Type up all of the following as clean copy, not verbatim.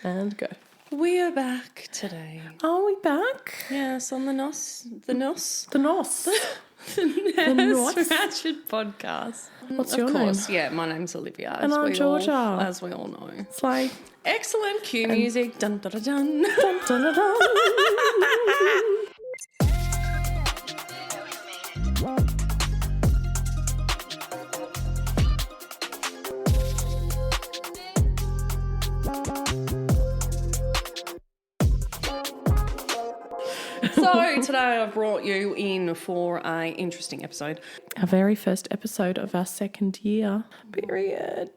And go. We are back today. Are we back? Yes, on the Nos. The Nurse Ratchet podcast. What's your Of course, name? yeah, my name's Olivia. And I'm Georgia. As we all know. It's like... Excellent cue music. Dun, dun, dun, dun. Dun, dun, dun, dun. So today I brought you in for an interesting episode. Our very first episode of our second year. Period.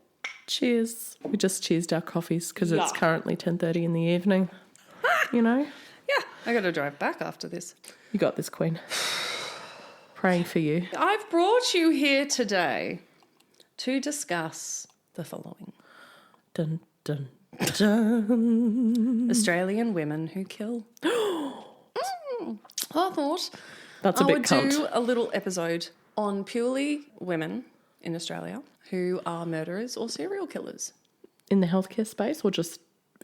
Cheers. We just cheersed our coffees because it's currently 10:30 in the evening. You know? Yeah, I got to drive back after this. You got this, Queen. Praying for you. I've brought you here today to discuss the following. Dun, dun, dun. Australian women who kill. I thought That's a I bit would cunt. do a little episode on purely women in Australia who are murderers or serial killers. In the healthcare space or just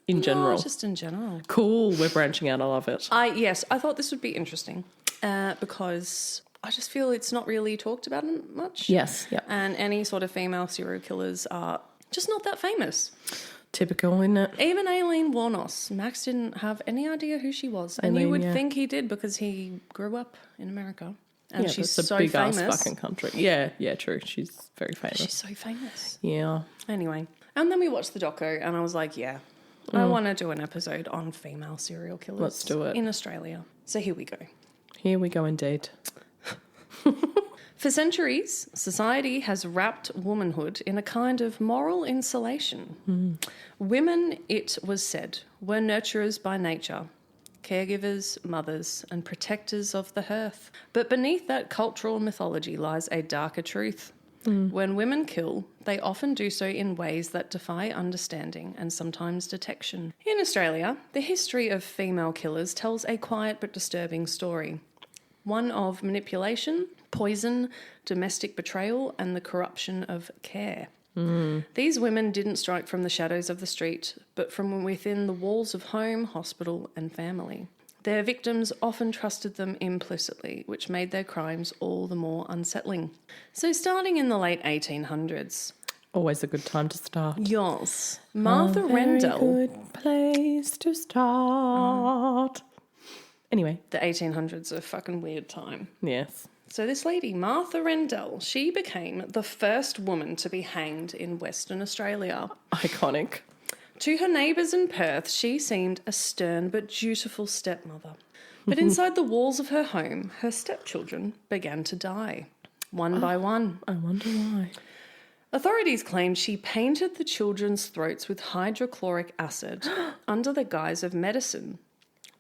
in general? No, just in general. Cool. We're branching out. I love it. Yes, I thought this would be interesting because I just feel it's not really talked about much. Yes. Yeah. And any sort of female serial killers are just not that famous. Typical, isn't it? Even Aileen Wuornos, Max didn't have any idea who she was. And you Aileen, would yeah. think he did because he grew up in America. And Yeah, she's it's a so big famous. ass fucking country. Yeah, true. She's very famous. She's so famous. Yeah. Anyway, and then we watched the doco and I was like, yeah, I want to do an episode on female serial killers. Let's do it. In Australia. So here we go. Here we go indeed. For centuries, society has wrapped womanhood in a kind of moral insulation. Women, it was said, were nurturers by nature, caregivers, mothers, and protectors of the hearth. But beneath that cultural mythology lies a darker truth. When women kill, they often do so in ways that defy understanding and sometimes detection. In Australia, the history of female killers tells a quiet but disturbing story. One of manipulation, poison, domestic betrayal, and the corruption of care. These women didn't strike from the shadows of the street, but from within the walls of home, hospital, and family. Their victims often trusted them implicitly, which made their crimes all the more unsettling. So starting in the late 1800s... Always a good time to start. Yes. Martha a very Rendell... good place to start. Anyway. The 1800s are a fucking weird time. Yes. So this lady, Martha Rendell, she became the first woman to be hanged in Western Australia. Iconic. To her neighbours in Perth, she seemed a stern but dutiful stepmother. But inside the walls of her home, her stepchildren began to die, one by one. I wonder why. Authorities claimed she painted the children's throats with hydrochloric acid under the guise of medicine.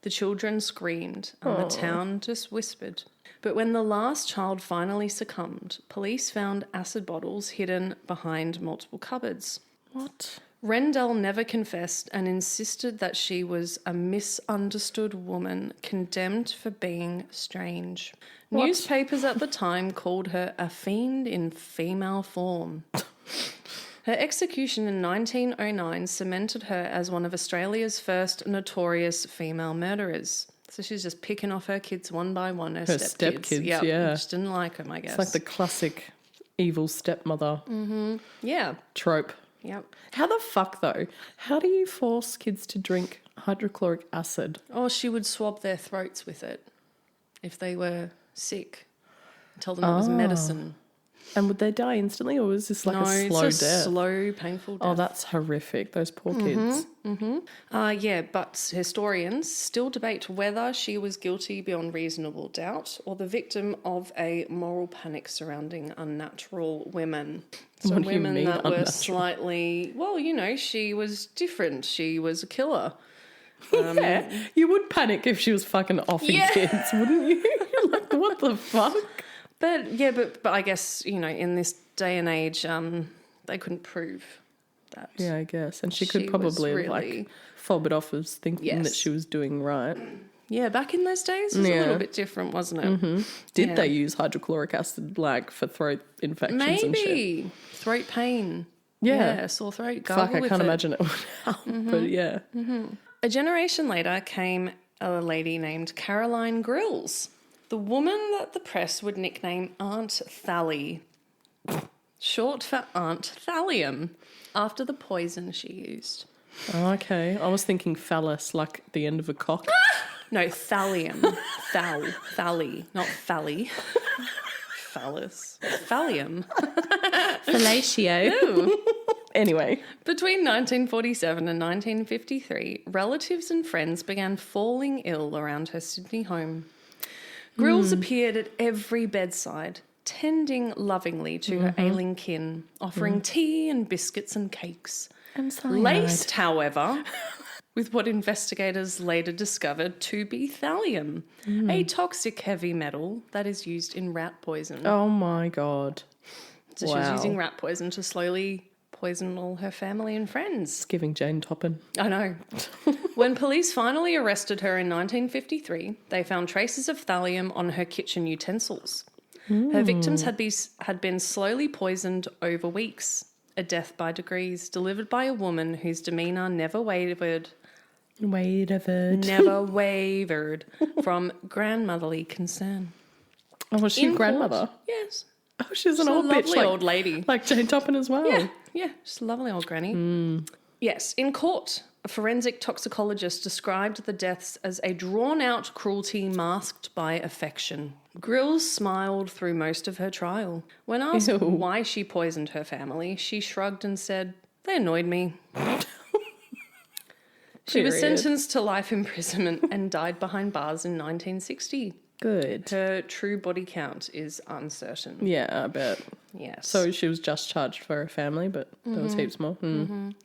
The children screamed and the town just whispered. But when the last child finally succumbed, police found acid bottles hidden behind multiple cupboards. What? Rendell never confessed and insisted that she was a misunderstood woman condemned for being strange. What? Newspapers at the time called her a fiend in female form. Her execution in 1909 cemented her as one of Australia's first notorious female murderers. So she's just picking off her kids one by one, her stepkids. Yeah. Just didn't like them, I guess. It's like the classic evil stepmother Yeah. trope. Yep. How the fuck, though? How do you force kids to drink hydrochloric acid? Or she would swab their throats with it if they were sick. Tell them it was medicine. And would they die instantly, or was this like a slow it's a death? slow, painful death. Oh, that's horrific. Those poor kids. Yeah, but historians still debate whether she was guilty beyond reasonable doubt or the victim of a moral panic surrounding unnatural women. So What do you women mean that were unnatural? slightly, well, you know, she was different. She was a killer. Yeah, you would panic if she was fucking offing kids, wouldn't you? You're like, what the fuck? But yeah, but I guess, you know, in this day and age, they couldn't prove that. Yeah, I guess. And she could She probably was have, like, really- fob it off as thinking that she was doing right. Yeah, back in those days, it was a little bit different, wasn't it? Did they use hydrochloric acid, like, for throat infections and shit? Maybe. Throat pain. Yeah. sore throat. Fuck, Gargle I with can't it. imagine it would help, but yeah. A generation later came a lady named Caroline Grills, the woman that the press would nickname Aunt Thally, short for Aunt Thallium, after the poison she used. Oh, okay. I was thinking phallus, like the end of a cock. No, thallium. Thally, not phally. Phallus. Thallium. Fellatio. Ooh. Anyway. Between 1947 and 1953, relatives and friends began falling ill around her Sydney home. Grills appeared at every bedside, tending lovingly to her ailing kin, offering tea and biscuits and cakes. And cyanide. Laced, however, with what investigators later discovered to be thallium, a toxic heavy metal that is used in rat poison. Oh my God. So she was using rat poison to slowly poison all her family and friends. It's giving Jane Toppin. I know. When police finally arrested her in 1953, they found traces of thallium on her kitchen utensils. Her victims had been slowly poisoned over weeks, a death by degrees, delivered by a woman whose demeanour never wavered from grandmotherly concern. Oh, was she a grandmother? Court, yes. Oh, she's an She's old a bitch. lovely old lady. Like Jane Toppin as well. Yeah, she's a lovely old granny. Yes, in court, a forensic toxicologist described the deaths as a drawn-out cruelty masked by affection. Grills smiled through most of her trial. When asked why she poisoned her family, she shrugged and said, "They annoyed me." She was sentenced to life imprisonment and died behind bars in 1960. Good. Her true body count is uncertain. Yeah, I bet. Yes. So she was just charged for her family, but there was heaps more.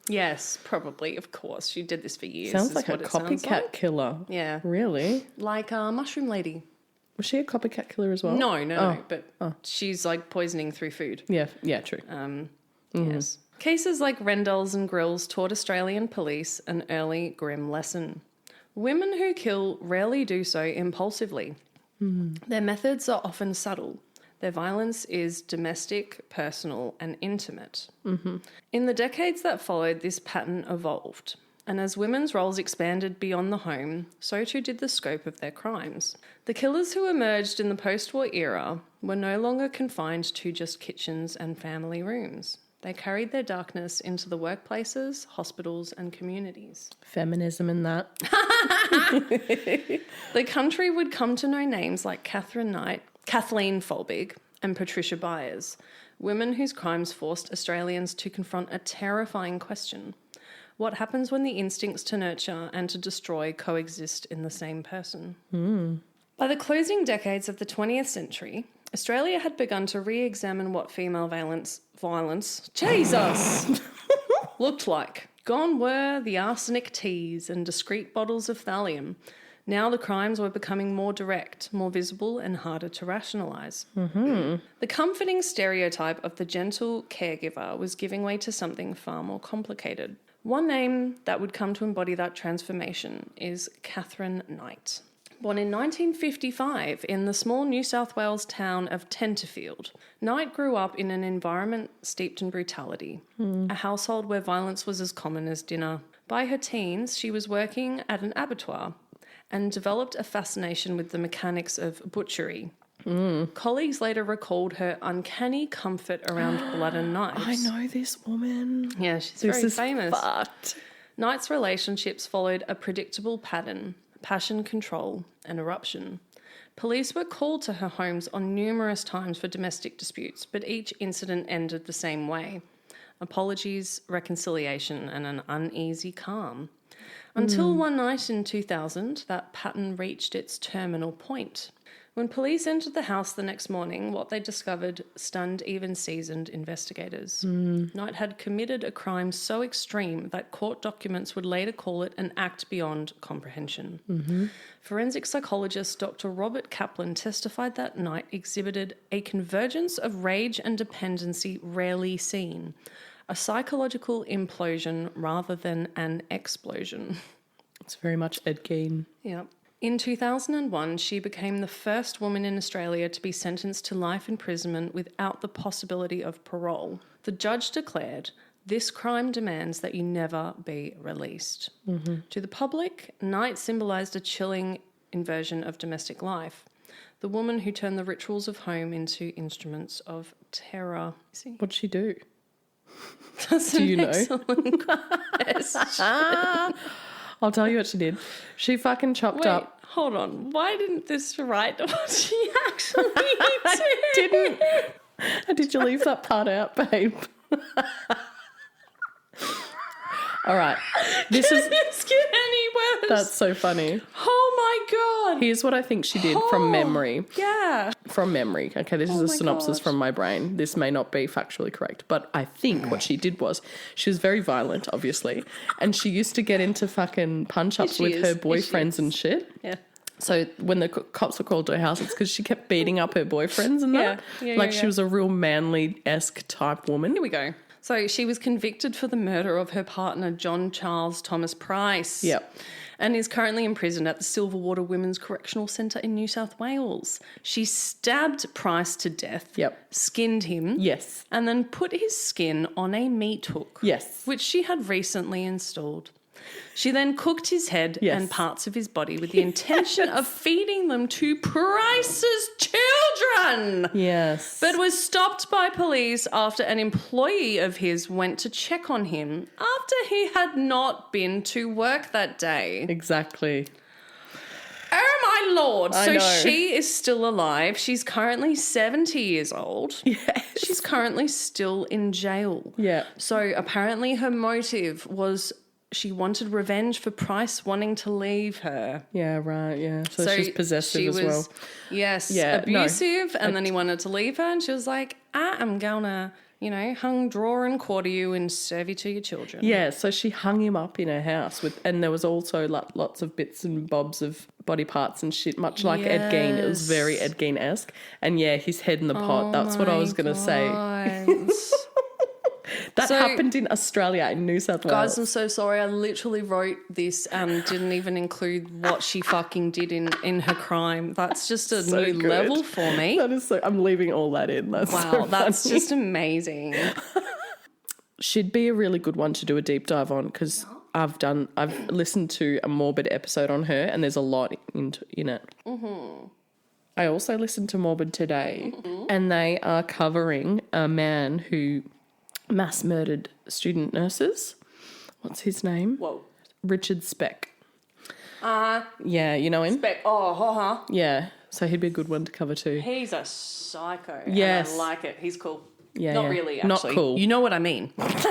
Yes, probably, of course. She did this for years. Sounds like a copycat killer. Yeah. Really? Like a mushroom lady. Was she a copycat killer as well? No, but she's like poisoning through food. Yeah, true. Yes. Cases like Rendell's and Grills taught Australian police an early grim lesson. Women who kill rarely do so impulsively. Their methods are often subtle. Their violence is domestic, personal, and intimate. In the decades that followed, this pattern evolved. And as women's roles expanded beyond the home, so too did the scope of their crimes. The killers who emerged in the post-war era were no longer confined to just kitchens and family rooms. They carried their darkness into the workplaces, hospitals, and communities. Feminism in that. The country would come to know names like Catherine Knight, Kathleen Folbig, and Patricia Byers, women whose crimes forced Australians to confront a terrifying question. What happens when the instincts to nurture and to destroy coexist in the same person? By the closing decades of the 20th century, Australia had begun to re-examine what female violence Jesus, looked like. Gone were the arsenic teas and discreet bottles of thallium. Now the crimes were becoming more direct, more visible, and harder to rationalise. The comforting stereotype of the gentle caregiver was giving way to something far more complicated. One name that would come to embody that transformation is Catherine Knight. Born in 1955 in the small New South Wales town of Tenterfield, Knight grew up in an environment steeped in brutality, a household where violence was as common as dinner. By her teens, she was working at an abattoir and developed a fascination with the mechanics of butchery. Colleagues later recalled her uncanny comfort around blood and knives. I know this woman. Yeah, she's This very is famous. fucked. Knight's relationships followed a predictable pattern: passion, control, and eruption. Police were called to her homes on numerous times for domestic disputes, but each incident ended the same way: apologies, reconciliation, and an uneasy calm. Until one night in 2000, that pattern reached its terminal point. When police entered the house the next morning, what they discovered stunned even seasoned investigators. Knight had committed a crime so extreme that court documents would later call it an act beyond comprehension. Forensic psychologist Dr. Robert Kaplan testified that Knight exhibited a convergence of rage and dependency rarely seen, a psychological implosion rather than an explosion. It's very much Ed Gein. Yeah. In 2001, she became the first woman in Australia to be sentenced to life imprisonment without the possibility of parole. The judge declared, This crime demands that you never be released. To the public, Knight symbolised a chilling inversion of domestic life. The woman who turned the rituals of home into instruments of terror. What'd she do? That's Do you know? excellent question. I'll tell you what she did. She fucking chopped up. Hold on. Why didn't this write what she actually did? Didn't. Did you leave that part out, babe? All right. This is. This get any worse? That's so funny. Oh my God. Here's what I think she did from memory. Yeah. From memory. Okay, this is a my synopsis God. from my brain. This may not be factually correct, but I think what she did was she was very violent, obviously, and she used to get into fucking punch-ups with her boyfriends and shit. Yeah. So when the cops were called to her house, it's because she kept beating up her boyfriends and that. Yeah, She was a real manly-esque type woman. Here we go. So she was convicted for the murder of her partner, John Charles Thomas Price. Yep. And is currently imprisoned at the Silverwater Women's Correctional Centre in New South Wales. She stabbed Price to death. Yep. Skinned him. Yes. And then put his skin on a meat hook. Yes. Which she had recently installed. She then cooked his head Yes. and parts of his body with the intention of feeding them to Price's children. Yes. But was stopped by police after an employee of his went to check on him after he had not been to work that day. Exactly. Oh my Lord. I So know. she is still alive. She's currently 70 years old. Yes. She's currently still in jail. Yeah. So apparently her motive was she wanted revenge for Price wanting to leave her. Yeah, right, yeah. So she's possessive as well. Yes, Yeah, no. abusive, and then he wanted to leave her, and she was like, I'm gonna, hung, draw and quarter you and serve you to your children. Yeah, so she hung him up in her house and there was also lots of bits and bobs of body parts and shit, much like Ed Gein. It was very Ed Gein-esque. And yeah, his head in the pot. That's what I was going to say. That happened in Australia, in New South Wales. Guys, I'm so sorry. I literally wrote this and didn't even include what she fucking did in her crime. That's just a So new good. level for me. That is so. I'm leaving all that in. That's Wow, so that's funny. just amazing. She'd be a really good one to do a deep dive on because I've listened to a Morbid episode on her and there's a lot in it. Mm-hmm. I also listened to Morbid today and they are covering a man who mass murdered student nurses. What's his name? Whoa. Richard Speck. Yeah, you know him? Speck. Oh, Yeah, so he'd be a good one to cover too. He's a psycho. Yes. And I like it. He's cool. Yeah, Not yeah. really, Not actually. cool. You know what I mean. He's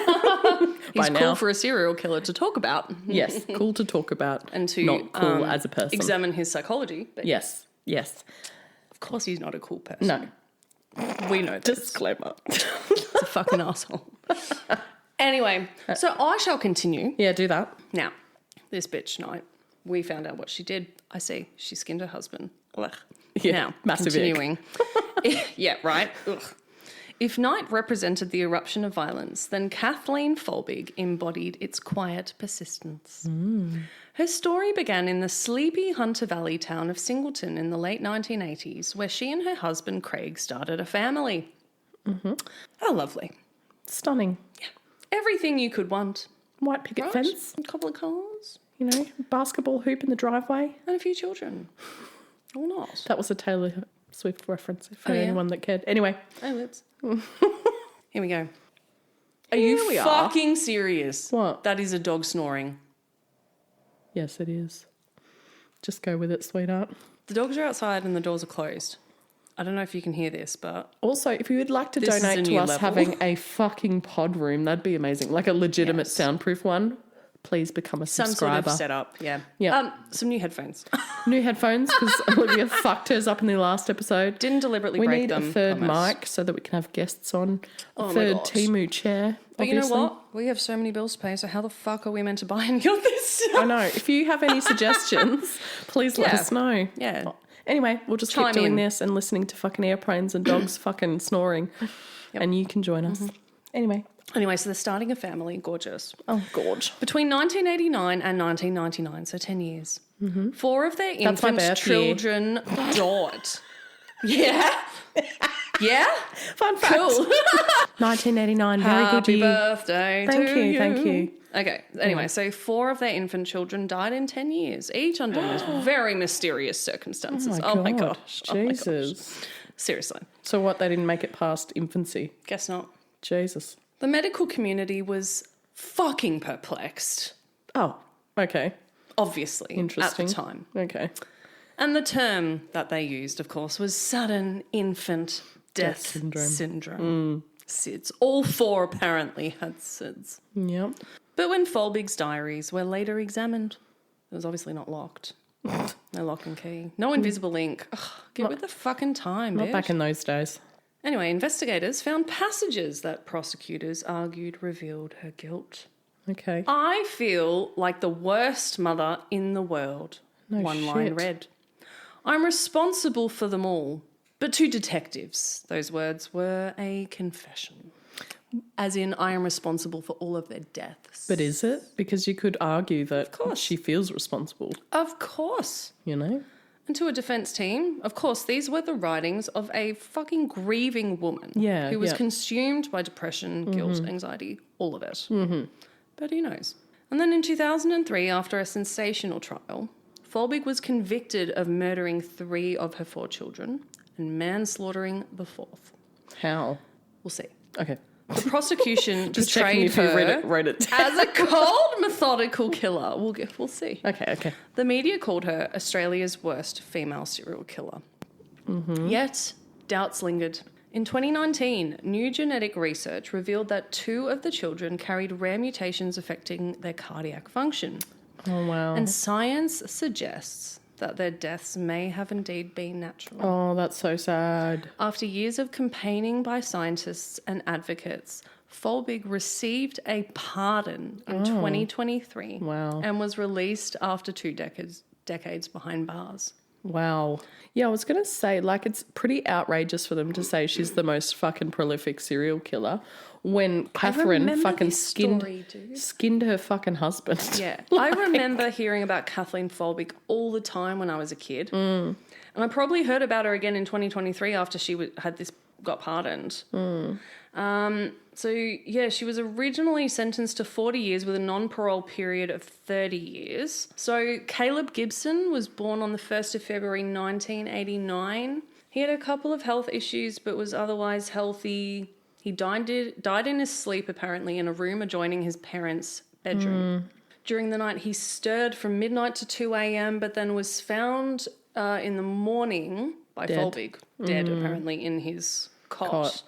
By cool now. for a serial killer to talk about Yes, cool to talk about. and to not cool as a person. examine his psychology. But Yes. of course he's not a cool person. No. We know this. Disclaimer. He's a fucking asshole. Anyway, so I shall continue. Yeah, do that. Now, this bitch Knight, we found out what she did. I see. She skinned her husband. Ugh. Yeah, Now, massive ick. continuing. Yeah, right? Ugh. If Knight represented the eruption of violence, then Kathleen Folbig embodied its quiet persistence. Her story began in the sleepy Hunter Valley town of Singleton in the late 1980s, where she and her husband Craig started a family. Mm-hmm. Oh, lovely. Stunning. Everything you could want. White picket Right? fence, A couple of cars basketball hoop in the driveway. and a few children. Or not. That was a Taylor Swift reference for yeah? anyone that cared. Anyway, Eyelids. Here we go. Are you we are. fucking serious? What? That is a dog snoring. yes, it is. Just go with it, sweetheart. The dogs are outside and the doors are closed. I don't know if you can hear this, but Also, if you would like to This is donate a to new us level. having a fucking pod room, that'd be amazing. Like a legitimate Yes. soundproof one. Please become a some subscriber. sort of setup, yeah. Yeah. Some new headphones. New headphones because Olivia fucked hers up in the last episode. Didn't deliberately We break need them. a third promise. mic so that we can have guests on. A Oh my third gosh. Temu chair. But obviously. you know what? We have so many bills to pay, so how the fuck are we meant to buy any of this stuff? I know. If you have any suggestions, please let Yeah. us know. Yeah. Anyway, we'll just Chime keep doing in. this and listening to fucking airplanes and dogs fucking snoring. And you can join us. Anyway. Anyway, so they're starting a family. Gorgeous. Oh, gorge. Between 1989 and 1999, so 10 years, 4 of their That's my infant birth year. children died. Yeah. Yeah? Fun fact. Cool. 1989, very good Happy year. birthday Thank to you, thank you. Okay, anyway, so 4 of their infant children died in 10 years, each under very mysterious circumstances. Oh my gosh. Jesus. Seriously. So what, they didn't make it past infancy? Guess not. Jesus. The medical community was fucking perplexed, Oh, okay. obviously, Interesting. at the time. Okay. And the term that they used, of course, was sudden infant death syndrome. SIDS. All 4 apparently had SIDS. Yep. But when Folbig's diaries were later examined, it was obviously not locked. No lock and key. No invisible ink. Ugh, get with the fucking time, Not bitch. back in those days. Anyway, investigators found passages that prosecutors argued revealed her guilt. Okay. I feel like the worst mother in the world. No One line shit. read, I'm responsible for them all. But to detectives, those words were a confession. As in, I am responsible for all of their deaths. But is it? Because you could argue that course. she feels responsible, Of course. you know? And to a defence team, of course, these were the writings of a fucking grieving woman who was consumed by depression, guilt, anxiety, all of it. Mm-hmm. But who knows? And then in 2003, after a sensational trial, Folbig was convicted of murdering 3 of her 4 children and manslaughtering the 4th. How? We'll see. Okay. The prosecution Just checking portrayed if you her wrote it as a cold, methodical killer. We'll see. Okay. The media called her Australia's worst female serial killer. Mm-hmm. Yet, doubts lingered. In 2019, new genetic research revealed that 2 of the children carried rare mutations affecting their cardiac function. Oh, wow. And science suggests that their deaths may have indeed been natural. Oh, that's so sad. After years of campaigning by scientists and advocates, Folbig received a pardon in 2023 and was released after 2 decades behind bars. Wow. Yeah, I was going to say, like, it's pretty outrageous for them to say she's the most fucking prolific serial killer when Catherine fucking skinned her fucking husband. Yeah. I remember hearing about Kathleen Folbig all the time when I was a kid. And I probably heard about her again in 2023 after she got pardoned. So, yeah, she was originally sentenced to 40 years with a non-parole period of 30 years. So Caleb Gibson was born on the 1st of February 1989. He had a couple of health issues but was otherwise healthy. He died in his sleep, apparently, in a room adjoining his parents' bedroom. During the night, he stirred from midnight to 2 a.m., but then was found in the morning by Folbig, dead, apparently, in his cot.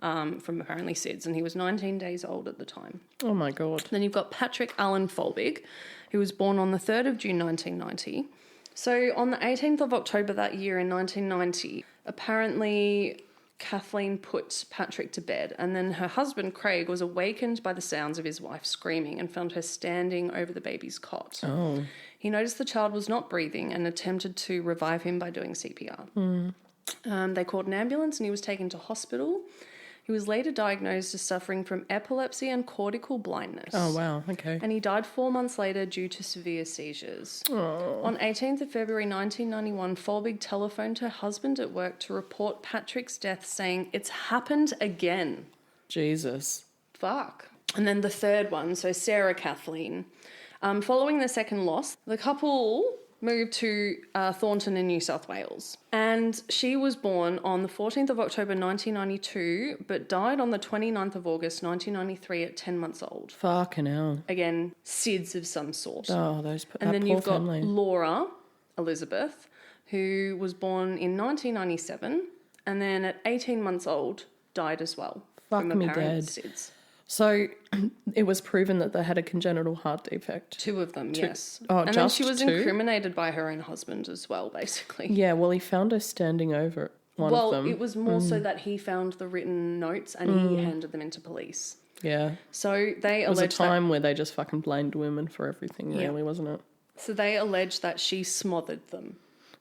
From apparently SIDS, and he was 19 days old at the time. Oh, my God. Then you've got Patrick Allen Folbig, who was born on the 3rd of June 1990. So on the 18th of October that year in 1990, apparently Kathleen put Patrick to bed, and then her husband, Craig, was awakened by the sounds of his wife screaming and found her standing over the baby's cot. Oh. He noticed the child was not breathing and attempted to revive him by doing CPR. They called an ambulance and he was taken to hospital. He was later diagnosed as suffering from epilepsy and cortical blindness. Oh, wow. Okay. And he died 4 months later due to severe seizures. Oh. On 18th of February 1991, Folbig telephoned her husband at work to report Patrick's death, saying, "It's happened again." Jesus. Fuck. And then the third one, so Sarah Kathleen. Following their second loss, the couple moved to Thornton in New South Wales. And she was born on the 14th of October 1992, but died on the 29th of August 1993 at 10 months old. Fucking hell. Again, SIDS of some sort. Oh, and then you've got family. Laura Elizabeth, who was born in 1997, and then at 18 months old, died as well. Fuck from me apparent dead. SIDS. So it was proven that they had a congenital heart defect. 2 of them, yes. Oh, and then just she was 2? incriminated by her own husband as well, basically. Yeah, well, he found her standing over one of them. Well, it was more so that he found the written notes and he handed them into police. Yeah. So they It was a alleged time where they just fucking blamed women for everything, really, wasn't it? So they alleged that she smothered them,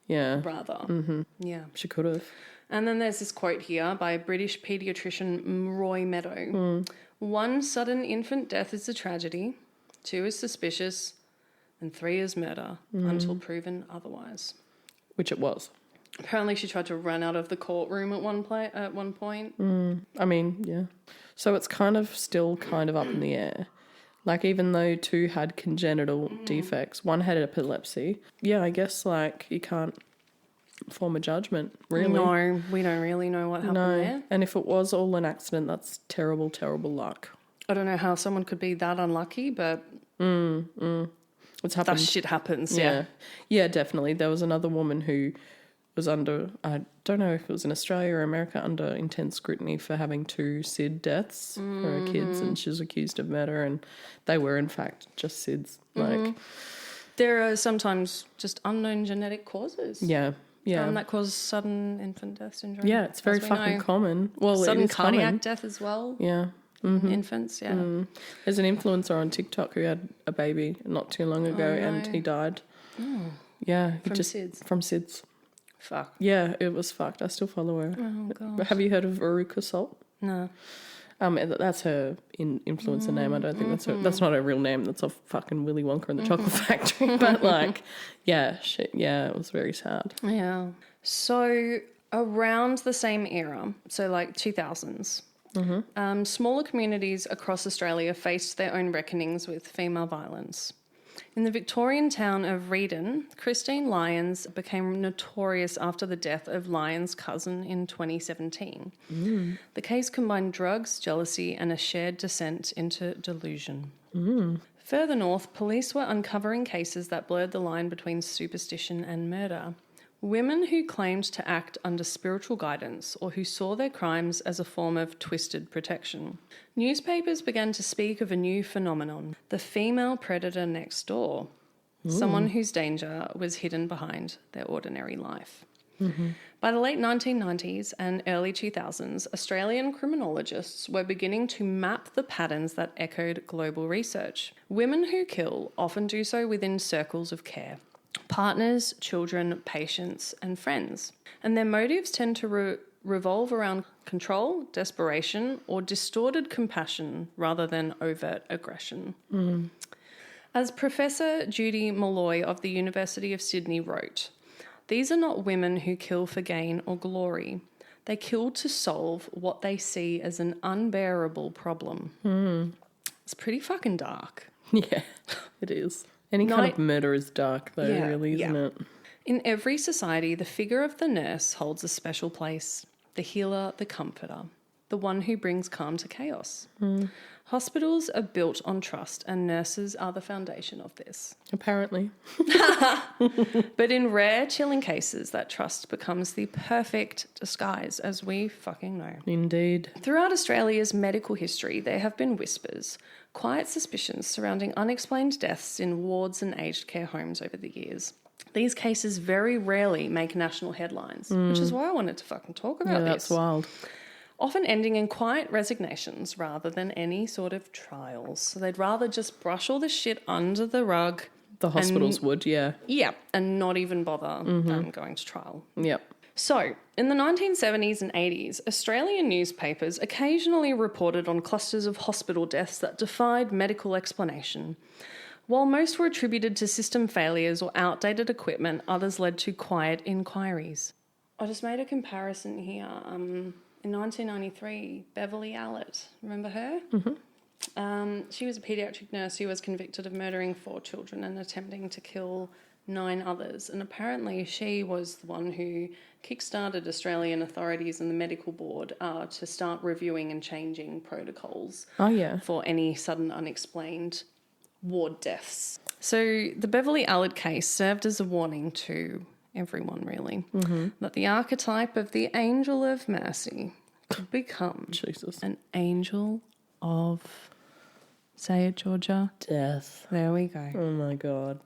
Yeah. rather. Mm-hmm. Yeah. She could have. And then there's this quote here by British paediatrician Roy Meadow. 1 sudden infant death is a tragedy, 2 is suspicious, and 3 is murder until proven otherwise. Which it was. Apparently she tried to run out of the courtroom at one point. I mean, yeah. So it's kind of still kind of up in the air. Like, even though 2 had congenital defects, 1 had epilepsy. Yeah, I guess, like, you can't form a judgment, really. No, we don't really know what happened there. And if it was all an accident, that's terrible, terrible luck. I don't know how someone could be that unlucky, but It's happened. that shit happens, Yeah, definitely. There was another woman who was under, I don't know if it was in Australia or America, under intense scrutiny for having 2 SID deaths for her kids, and she was accused of murder, and they were in fact just SIDS. Like, There are sometimes just unknown genetic causes. yeah. That cause sudden infant death syndrome. Yeah, it's very fucking common. Well, sudden it is cardiac common. death as well. Yeah. In infants, yeah. There's an influencer on TikTok who had a baby not too long ago, and he died. Yeah. From SIDS. From SIDS. Fuck. Yeah, it was fucked. I still follow her. Oh, God. Have you heard of Veruca Salt? No. That's her influencer name. I don't think that's her. That's not her real name. That's a fucking Willy Wonka and the Chocolate Factory. But like, yeah, shit. Yeah, it was very sad. Yeah. So around the same era, so like 2000s, smaller communities across Australia faced their own reckonings with female violence. In the Victorian town of Reedon, Christine Lyons became notorious after the death of Lyons' cousin in 2017. The case combined drugs, jealousy, and a shared descent into delusion. Further north, police were uncovering cases that blurred the line between superstition and murder. Women who claimed to act under spiritual guidance or who saw their crimes as a form of twisted protection. Newspapers began to speak of a new phenomenon, the female predator next door, someone whose danger was hidden behind their ordinary life. By the late 1990s and early 2000s, Australian criminologists were beginning to map the patterns that echoed global research. Women who kill often do so within circles of care. Partners, children, patients, and friends. And their motives tend to revolve around control, desperation, or distorted compassion rather than overt aggression. As Professor Judy Malloy of the University of Sydney wrote, "These are not women who kill for gain or glory. They kill to solve what they see as an unbearable problem." It's pretty fucking dark. Yeah, it is. Any kind of murder is dark, though, really, isn't it? In every society, the figure of the nurse holds a special place. The healer, the comforter, the one who brings calm to chaos. Hospitals are built on trust, and nurses are the foundation of this. Apparently. But in rare, chilling cases, that trust becomes the perfect disguise, as we fucking know. Indeed. Throughout Australia's medical history, there have been whispers, quiet suspicions surrounding unexplained deaths in wards and aged care homes over the years. These cases very rarely make national headlines, which is why I wanted to fucking talk about this. That's wild. Often ending in quiet resignations rather than any sort of trials. So they'd rather just brush all this shit under the rug. The hospitals would, yeah. Yeah, and not even bother going to trial. Yep. So, in the 1970s and 80s, Australian newspapers occasionally reported on clusters of hospital deaths that defied medical explanation. While most were attributed to system failures or outdated equipment, others led to quiet inquiries. I just made a comparison here. In 1993, Beverly Allett, remember her? She was a paediatric nurse who was convicted of murdering 4 children and attempting to kill 9 others. And apparently she was the one who kickstarted Australian authorities and the medical board to start reviewing and changing protocols for any sudden unexplained ward deaths. So the Beverly Allett case served as a warning to everyone, really, that the archetype of the angel of mercy could become an angel of, say it, Georgia, death. There we go. Oh my God.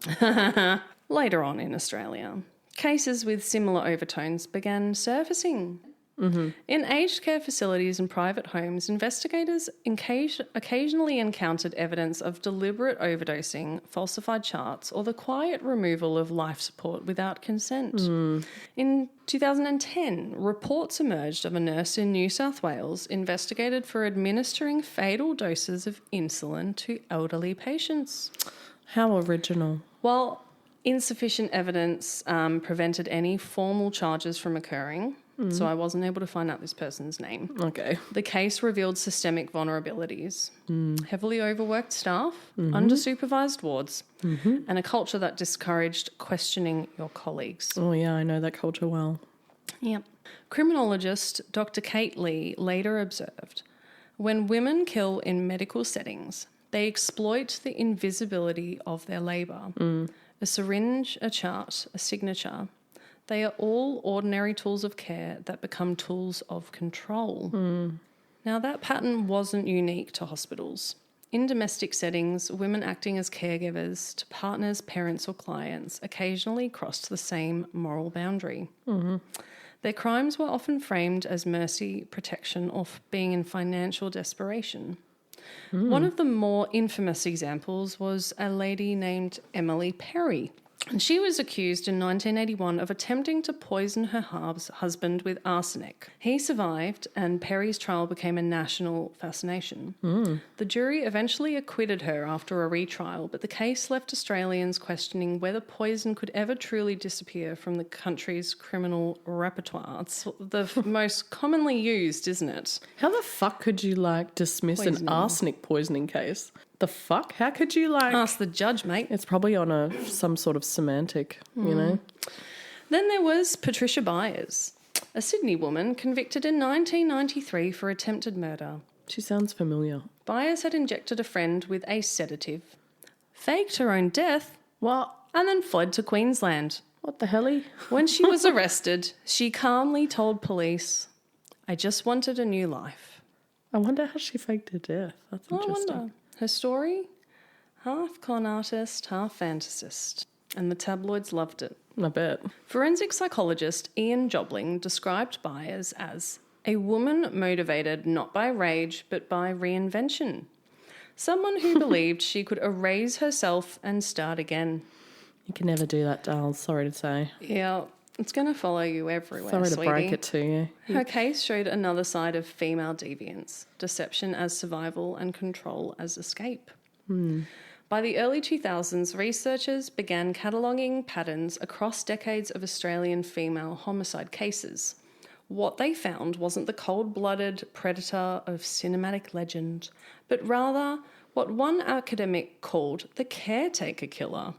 Later on in Australia, cases with similar overtones began surfacing. In aged care facilities and private homes, investigators occasionally encountered evidence of deliberate overdosing, falsified charts, or the quiet removal of life support without consent. In 2010, reports emerged of a nurse in New South Wales investigated for administering fatal doses of insulin to elderly patients. How original. Well, Insufficient evidence prevented any formal charges from occurring, so I wasn't able to find out this person's name. Okay. The case revealed systemic vulnerabilities, heavily overworked staff, undersupervised wards, and a culture that discouraged questioning your colleagues. Oh, yeah, I know that culture well. Yep. Criminologist Dr. Kait later observed, when women kill in medical settings, they exploit the invisibility of their labour. A syringe, a chart, a signature. They are all ordinary tools of care that become tools of control. Now, that pattern wasn't unique to hospitals. In domestic settings, women acting as caregivers to partners, parents or clients occasionally crossed the same moral boundary. Their crimes were often framed as mercy, protection, or being in financial desperation. One of the more infamous examples was a lady named Emily Perry. And she was accused in 1981 of attempting to poison her husband with arsenic. He survived, and Perry's trial became a national fascination. The jury eventually acquitted her after a retrial, but the case left Australians questioning whether poison could ever truly disappear from the country's criminal repertoire. It's the most commonly used, isn't it? How the fuck could you, dismiss an arsenic poisoning case? The fuck? How could you, Ask the judge, mate. It's probably on some sort of semantic, you know? Then there was Patricia Byers, a Sydney woman convicted in 1993 for attempted murder. She sounds familiar. Byers had injected a friend with a sedative, faked her own death, What? and then fled to Queensland. What the helly? When she was arrested, she calmly told police, "I just wanted a new life." I wonder how she faked her death. That's interesting. I wonder. Her story, half con artist, half fantasist. And the tabloids loved it. I bet. Forensic psychologist Ian Jobling described Byers as a woman motivated not by rage but by reinvention. Someone who believed she could erase herself and start again. You can never do that, Darl. Sorry to say. Yeah, it's going to follow you everywhere, Sorry to sweetie. break it to you. Her case showed another side of female deviance, deception as survival and control as escape. By the early 2000s, researchers began cataloguing patterns across decades of Australian female homicide cases. What they found wasn't the cold-blooded predator of cinematic legend, but rather what one academic called the caretaker killer.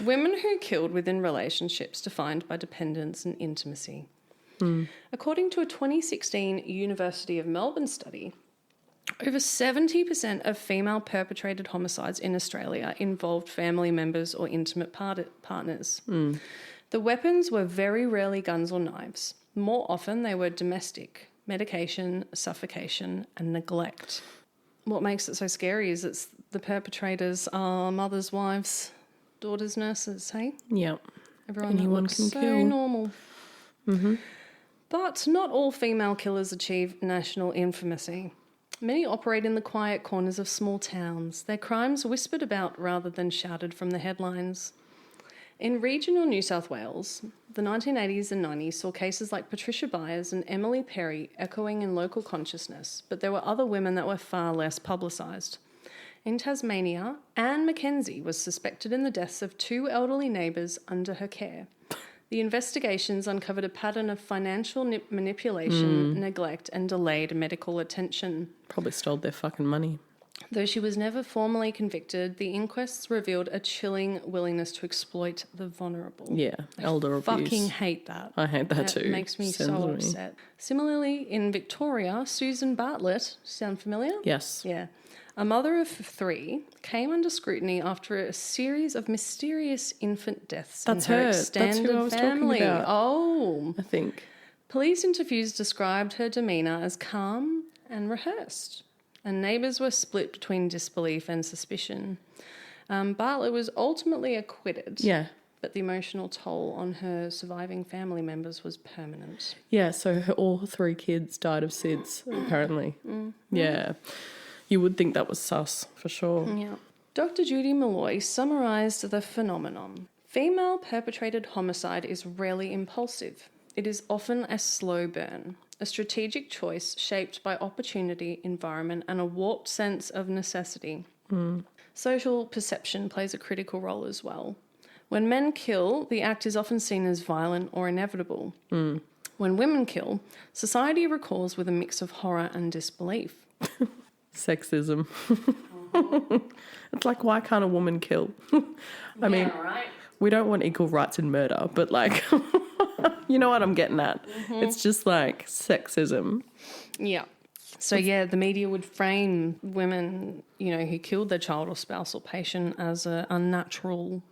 Women who killed within relationships defined by dependence and intimacy. According to a 2016 University of Melbourne study, over 70% of female perpetrated homicides in Australia involved family members or intimate partners. The weapons were very rarely guns or knives. More often, they were domestic, medication, suffocation, and neglect. What makes it so scary is it's the perpetrators are mothers, wives, daughters, nurses, hey? Yeah. Everyone Anyone looks can so kill. normal. But not all female killers achieve national infamy. Many operate in the quiet corners of small towns, their crimes whispered about rather than shouted from the headlines. In regional New South Wales, the 1980s and 90s saw cases like Patricia Byers and Emily Perry echoing in local consciousness, but there were other women that were far less publicised. In Tasmania, Anne Mackenzie was suspected in the deaths of 2 elderly neighbours under her care. The investigations uncovered a pattern of financial manipulation, neglect and delayed medical attention. Probably stole their fucking money. Though she was never formally convicted, the inquests revealed a chilling willingness to exploit the vulnerable. Yeah, elder abuse. Fucking hate that. I hate that too. It makes me so upset. Similarly, in Victoria, Susan Bartlett, sound familiar? Yes. Yeah. A mother of 3 came under scrutiny after a series of mysterious infant deaths That's in her her. extended That's who I was family. talking about. Oh. I think. Police interviews described her demeanour as calm and rehearsed, and neighbours were split between disbelief and suspicion. Bartlett was ultimately acquitted. Yeah. But the emotional toll on her surviving family members was permanent. Yeah, so all 3 kids died of SIDS, apparently. Yeah. You would think that was sus, for sure. Yeah. Dr. Judy Malloy summarised the phenomenon. Female perpetrated homicide is rarely impulsive. It is often a slow burn, a strategic choice shaped by opportunity, environment, and a warped sense of necessity. Social perception plays a critical role as well. When men kill, the act is often seen as violent or inevitable. When women kill, society recalls with a mix of horror and disbelief. Sexism. It's like, why can't a woman kill? I mean, right. we don't want equal rights in murder, but like, you know what I'm getting at. It's just like sexism. Yeah. So, yeah, the media would frame women, who killed their child or spouse or patient as an unnatural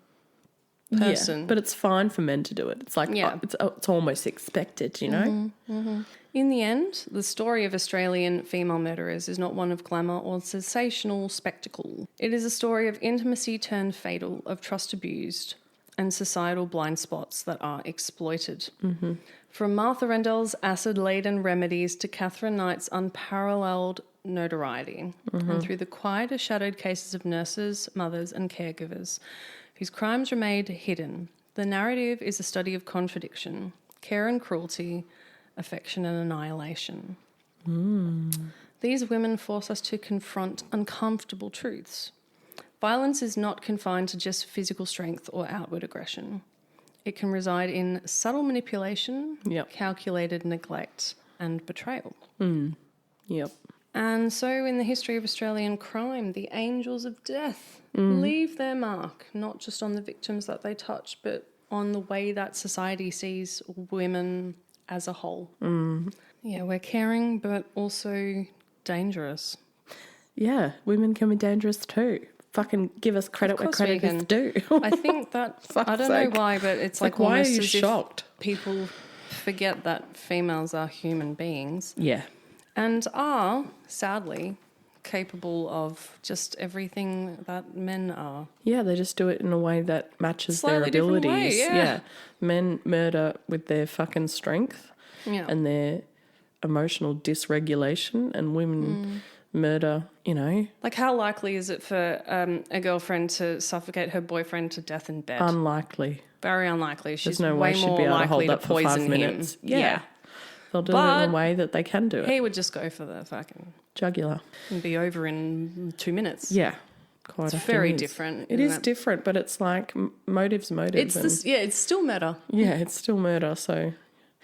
person. Yeah, but it's fine for men to do it. It's like, it's almost expected, you know? In the end, the story of Australian female murderers is not one of glamour or sensational spectacle. It is a story of intimacy turned fatal, of trust abused, and societal blind spots that are exploited. From Martha Rendell's acid-laden remedies to Catherine Knight's unparalleled notoriety, and through the quieter shadowed cases of nurses, mothers and caregivers whose crimes remained hidden, the narrative is a study of contradiction, care and cruelty, affection and annihilation. These women force us to confront uncomfortable truths. Violence is not confined to just physical strength or outward aggression. It can reside in subtle manipulation, calculated neglect, and betrayal. Yep. And so in the history of Australian crime, the angels of death leave their mark, not just on the victims that they touch, but on the way that society sees women as a whole. Yeah, we're caring, but also dangerous. Yeah, women can be dangerous too. Fucking give us credit where credit is due. I think that, I don't know why, but it's like why are almost you as shocked? if people forget that females are human beings. Yeah. And are, sadly, capable of just everything that men are. Yeah, they just do it in a way that matches their Slightly different abilities. way, yeah. Men murder with their fucking strength and their emotional dysregulation, and women murder, Like, how likely is it for a girlfriend to suffocate her boyfriend to death in bed? Unlikely. Very unlikely. She's There's no way she'd be able to hold up for 5 minutes. Yeah. They'll do it in a way that they can do it. He would just go for the fucking jugular and be over in 2 minutes. Yeah. It's very different. It is different, but it's like motive's motive. It's still murder. Yeah, it's still murder, so...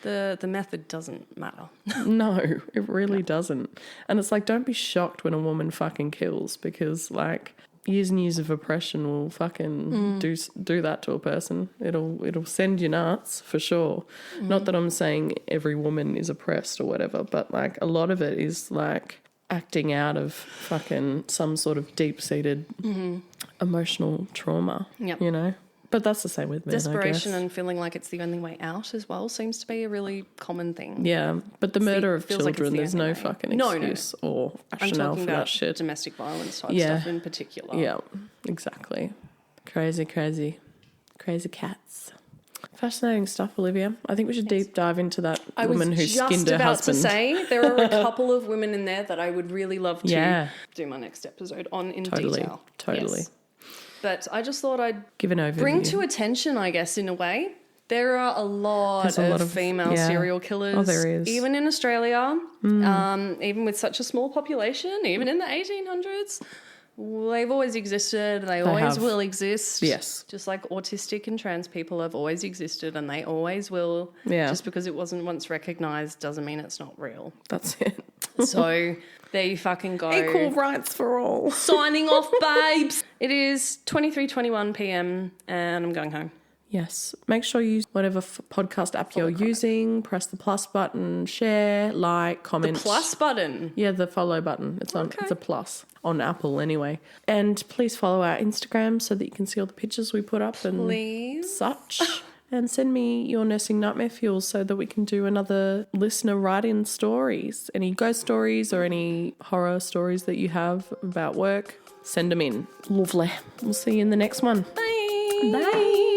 The method doesn't matter. No, it really doesn't. And it's like, don't be shocked when a woman fucking kills, because like years and years of oppression will fucking do that to a person. It'll send you nuts for sure. Not that I'm saying every woman is oppressed or whatever, but like a lot of it is like acting out of fucking some sort of deep-seated emotional trauma, But that's the same with men, Desperation I guess. and feeling like it's the only way out as well seems to be a really common thing. Yeah, but the murder of feels like children, it's there's the no only way. fucking excuse or I'm rationale talking for about that shit. domestic violence type stuff in particular. Yeah, exactly. Crazy cats. Fascinating stuff, Olivia. I think we should deep dive into that woman who skinned her husband. I was just about to say, there are a couple of women in there that I would really love to do my next episode on in detail. Totally. Yes. But I just thought I'd give an overview. Bring to attention, I guess, in a way. There are a lot of female serial killers. Oh, there is. Even in Australia, even with such a small population, even in the 1800s, they've always existed. They always will exist. Yes. Just like autistic and trans people have always existed, and they always will. Yeah. Just because it wasn't once recognised doesn't mean it's not real. That's it. So there you fucking go. Equal rights for all. Signing off, babes. It is 23:21 p.m. and I'm going home. Yes. Make sure you use whatever podcast app you're using. Press the plus button, share, like, comment. The plus button? Yeah, the follow button. It's a plus on Apple anyway. And please follow our Instagram so that you can see all the pictures we put up and such. And send me your nursing nightmare fuel so that we can do another listener write-in stories. Any ghost stories or any horror stories that you have about work, send them in. Lovely. We'll see you in the next one. Bye. Bye.